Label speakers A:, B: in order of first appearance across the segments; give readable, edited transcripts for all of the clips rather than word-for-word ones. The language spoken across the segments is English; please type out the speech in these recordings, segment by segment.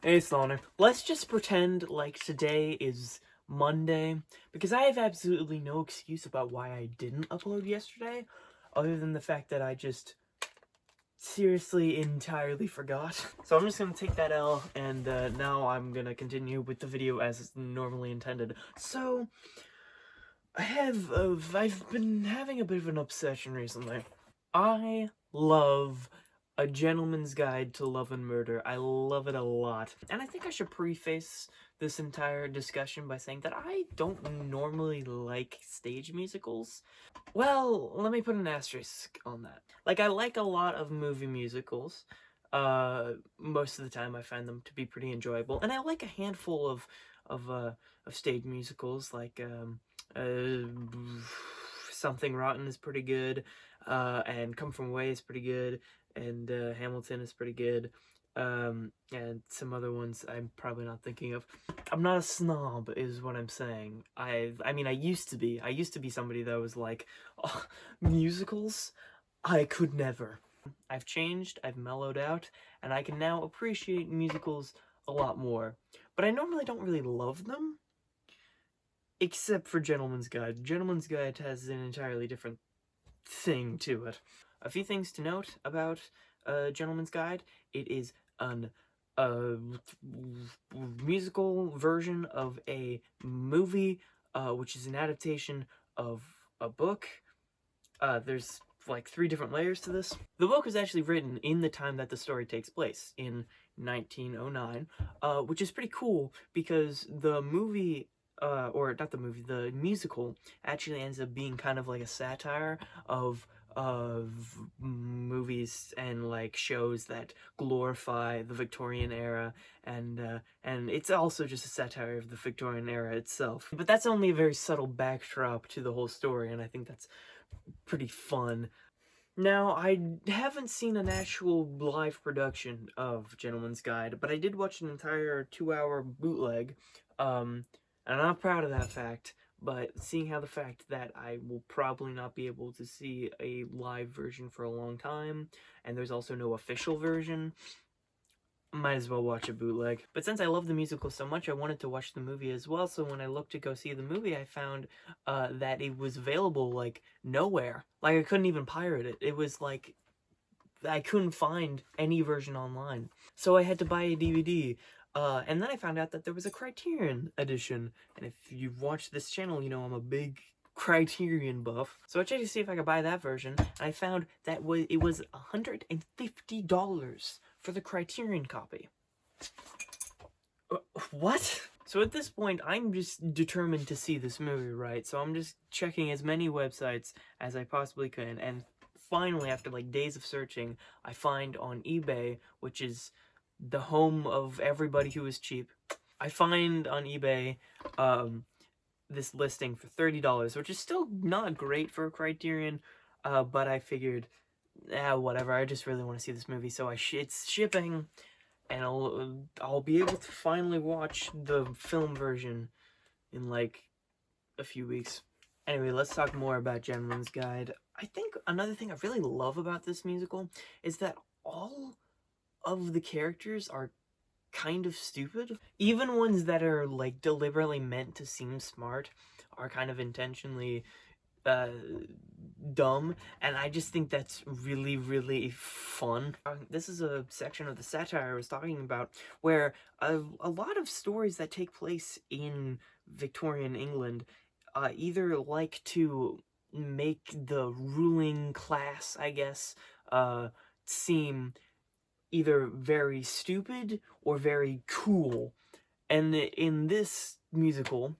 A: Hey, Sloaner. Let's just pretend like today is Monday, because I have absolutely no excuse about why I didn't upload yesterday, other than the fact that I just seriously entirely forgot. So I'm just gonna take that L, and now I'm gonna continue with the video as normally intended. So, I've been having a bit of an obsession recently. I love A Gentleman's Guide to Love and Murder. I love it a lot. And I think I should preface this entire discussion by saying that I don't normally like stage musicals. Well, let me put an asterisk on that. Like, I like a lot of movie musicals. Most of the time I find them to be pretty enjoyable. And I like a handful of stage musicals, like, Something Rotten is pretty good, and Come From Away is pretty good, and Hamilton is pretty good, and some other ones I'm probably not thinking of. I'm not a snob, is what I'm saying. I mean, I used to be. I used to be somebody that was like, oh, musicals? I could never. I've changed, I've mellowed out, and I can now appreciate musicals a lot more. But I normally don't really love them, except for Gentleman's Guide. Gentleman's Guide has an entirely different thing to it. A few things to note about Gentleman's Guide. It is an musical version of a movie, which is an adaptation of a book. There's like 3 different layers to this. The book was actually written in the time that the story takes place, in 1909, which is pretty cool because the movie, or not the movie, the musical actually ends up being kind of like a satire of movies and like shows that glorify the Victorian era, and it's also just a satire of the Victorian era itself. But that's only a very subtle backdrop to the whole story, and I think that's pretty fun. Now, I haven't seen an actual live production of Gentleman's Guide, but I did watch an entire 2-hour bootleg, and I'm not proud of that fact, but seeing how the fact that I will probably not be able to see a live version for a long time, and there's also no official version, might as well watch a bootleg. But since I love the musical so much, I wanted to watch the movie as well, so when I looked to go see the movie, I found that it was available, like, nowhere. Like, I couldn't even pirate it. It was, like, I couldn't find any version online. So I had to buy a DVD. And then I found out that there was a Criterion edition. And if you've watched this channel, you know I'm a big Criterion buff. So I checked to see if I could buy that version, and I found that it was $150 for the Criterion copy. What? So at this point, I'm just determined to see this movie, right? So I'm just checking as many websites as I possibly can, and finally, after like days of searching, I find on eBay, which is the home of everybody who is cheap, I find on eBay this listing for $30, which is still not great for a Criterion, but I figured, whatever, I just really want to see this movie, so it's shipping, and I'll be able to finally watch the film version in like a few weeks. Anyway, let's talk more about Gentleman's Guide. I think another thing I really love about this musical is that all of the characters are kind of stupid. Even ones that are like deliberately meant to seem smart are kind of intentionally dumb, and I just think that's really, really fun. This is a section of the satire I was talking about where a lot of stories that take place in Victorian England either like to make the ruling class, I guess, seem either very stupid or very cool. And in this musical,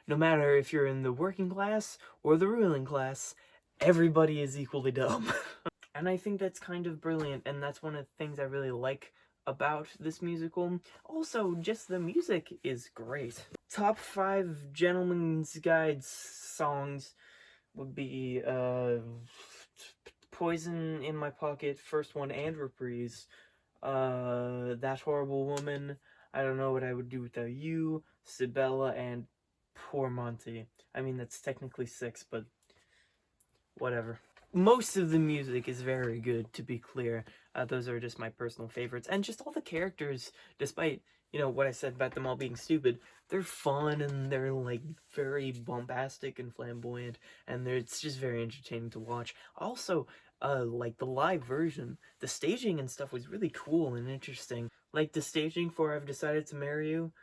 A: no matter if you're in the working class or the ruling class, everybody is equally dumb. And I think that's kind of brilliant, and that's one of the things I really like about this musical. Also, just the music is great. Top 5 Gentleman's Guide songs would be Poison in My Pocket, first one and reprise, That Horrible Woman, I Don't Know What I Would Do Without You, Sibella, and Poor Monty. I mean, that's technically 6, but whatever. Most of the music is very good, to be clear. Those are just my personal favorites. And just all the characters, despite you know, what I said about them all being stupid. They're fun and they're like very bombastic and flamboyant, and it's just very entertaining to watch. Also, like the live version, the staging and stuff was really cool and interesting. Like the staging for "I've Decided to Marry You,"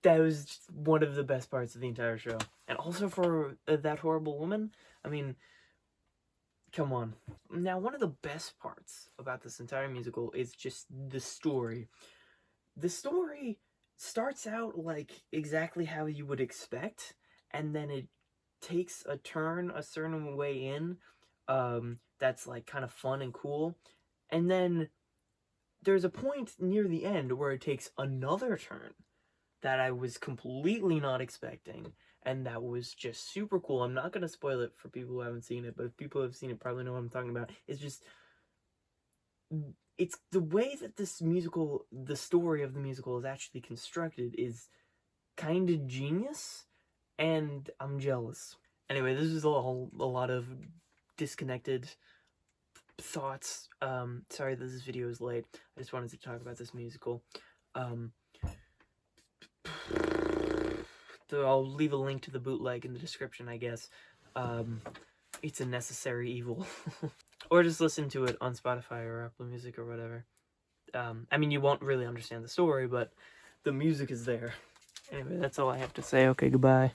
A: that was just one of the best parts of the entire show. And also for That Horrible Woman, I mean, come on. Now, one of the best parts about this entire musical is just the story. The story starts out like exactly how you would expect, and then it takes a turn a certain way in, that's like kind of fun and cool. And then there's a point near the end where it takes another turn that I was completely not expecting, and that was just super cool. I'm not going to spoil it for people who haven't seen it, but if people have seen it, probably know what I'm talking about. It's the way that this musical, the story of the musical is actually constructed is kind of genius, and I'm jealous. Anyway, this is a lot of disconnected thoughts. Sorry that this video is late. I just wanted to talk about this musical. I'll leave a link to the bootleg in the description, I guess. It's a necessary evil. Or just listen to it on Spotify or Apple Music or whatever. I mean, you won't really understand the story, but the music is there. Anyway, that's all I have to say. Okay, goodbye.